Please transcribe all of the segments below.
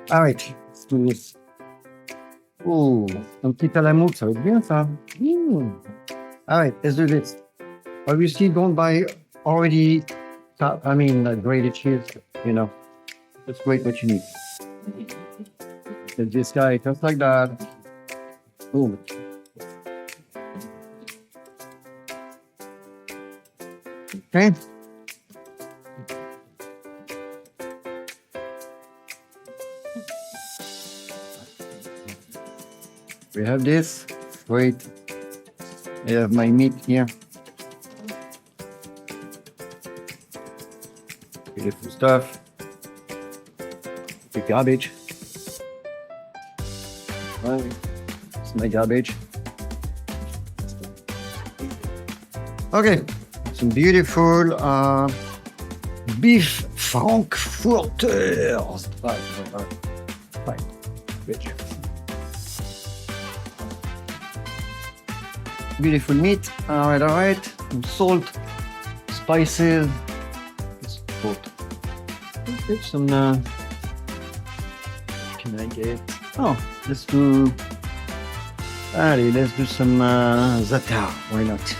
All right, let's do this. Oh, un petit à la mousse, ça va être bien ça. All right, let's do this. Obviously, don't buy already, grated cheese, you know. Just wait what you need. There's this guy, just like that. Boom. Okay. We have this. Wait. I have my meat here. Beautiful stuff. The garbage. Right. It's my garbage. Okay. Some beautiful beef frankfurters. Right. Rich. Beautiful meat. All right. Some salt, spices. Salt. Okay, some. Can I get? Oh, let's do. Allez, let's do some za'atar. Why not?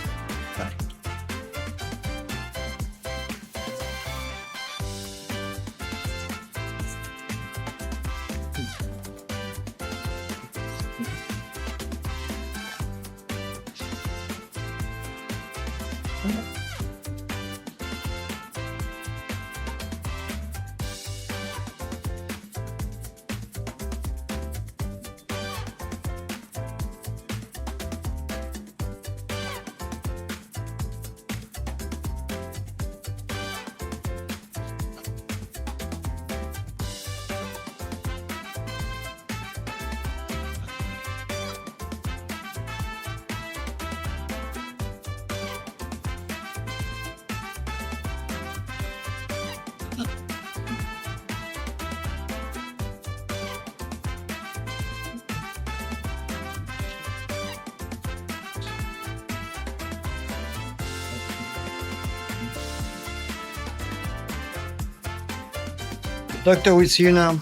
Doctor, with you now.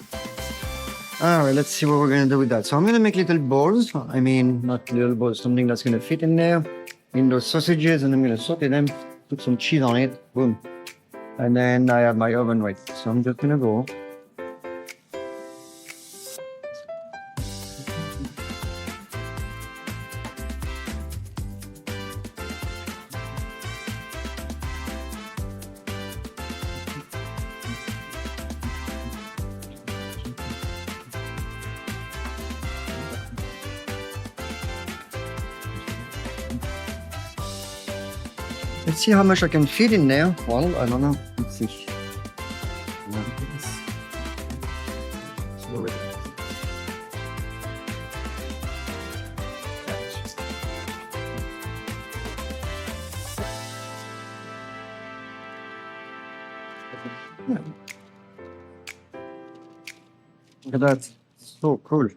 All right, let's see what we're gonna do with that. So I'm gonna make little balls. I mean, not little balls, something that's gonna fit in there, in those sausages, and I'm gonna saute them, put some cheese on it, boom. And then I have my oven right. So I'm just gonna go. Let's see how much I can fit in there. Well, I don't know. Let's see. Look at that. So cool.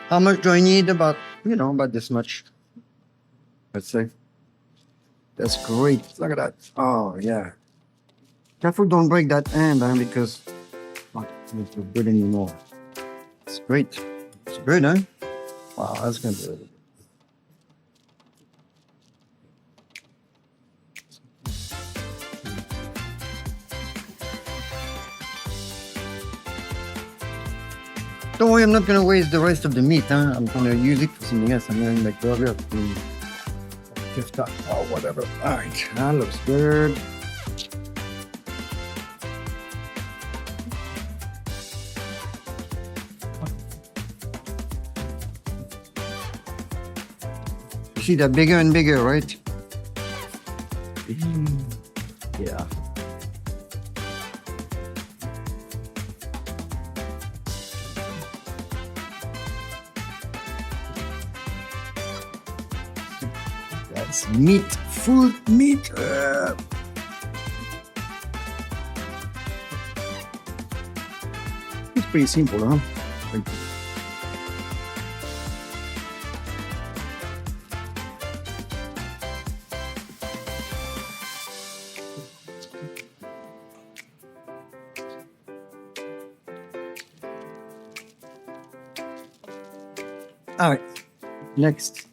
How much do I need? About this much. Let's say. That's great. Look at that. Oh, yeah. Careful, don't break that end, because it's not good anymore. It's great. It's good, huh? Wow, that's going to be. Don't worry, I'm not going to waste the rest of the meat. I'm going to use it for something else. I'm going to make burger or whatever. All right, that looks good. You see that bigger and bigger, right? Yeah. That's meat, full meat. It's pretty simple, huh? All right. Next.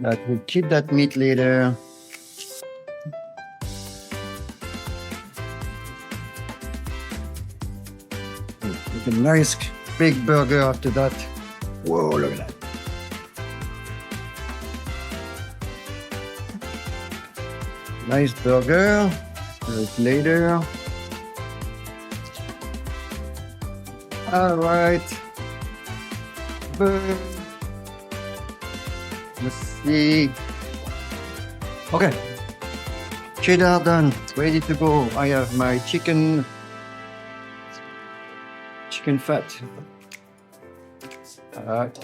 That we keep that meat later. Make a nice big burger after that. Whoa, look at that. Nice burger. Do it later. All right. Boom. Let's see. Okay. Cheddar done. Ready to go. I have my chicken fat. All right.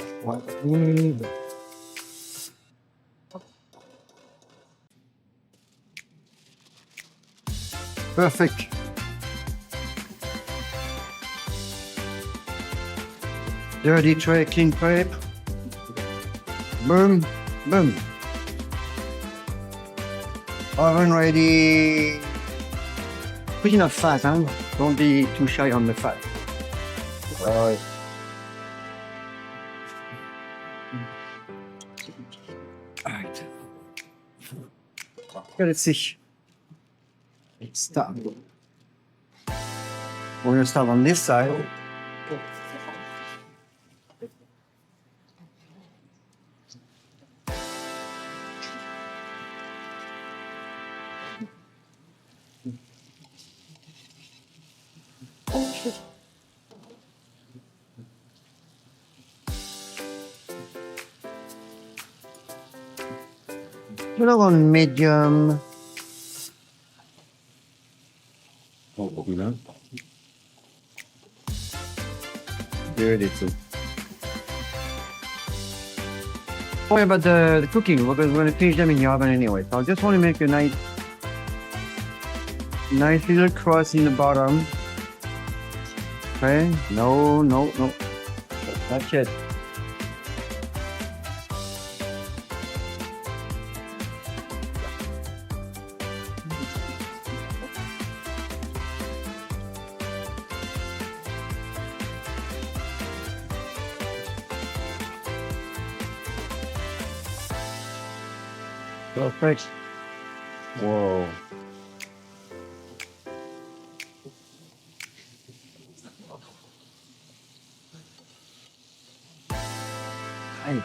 Perfect. Dirty tray, clean plate. Boom, boom. Oven ready. Put enough fat, huh? Don't be too shy on the fat. Alright. Alright. Let's see. Let's start. We're gonna start on this side. Put it on medium. There it is. Don't worry about the cooking. We're going to finish them in the oven anyway. So I just want to make a nice little crust in the bottom. Okay. No. That's it. Perfect. Whoa. Nice.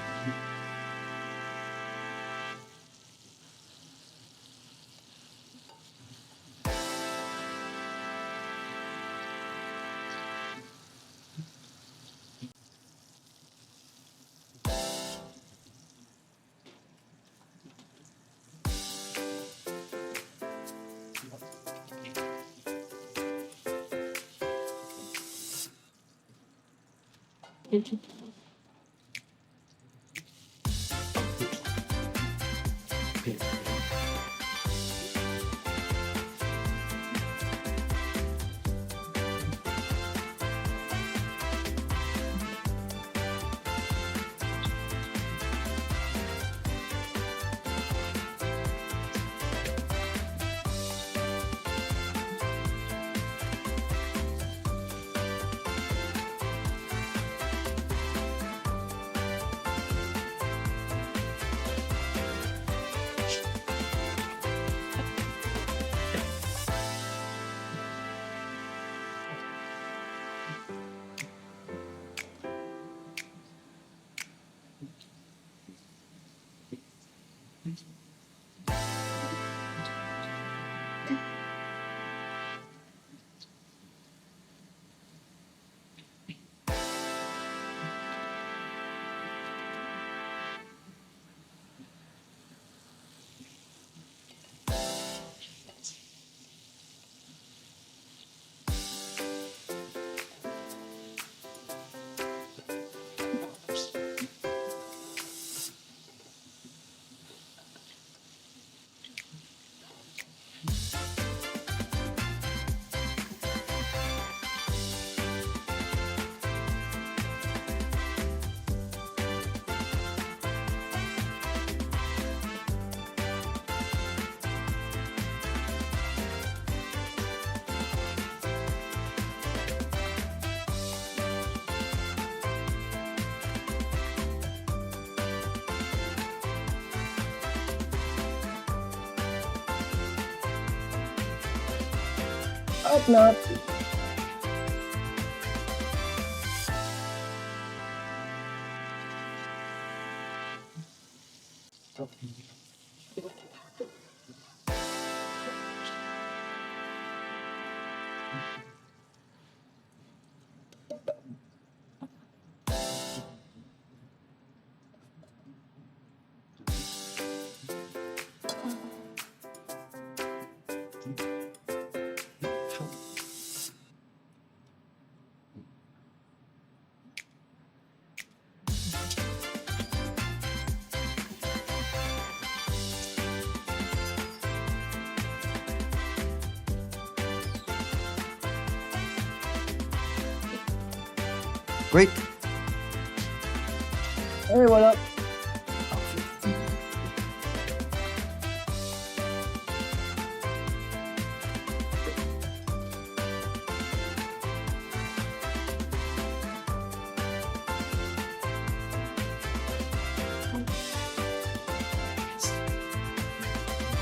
Up not. Great. Hey, what up?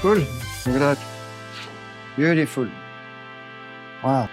Cool. Look at that. Beautiful. Wow.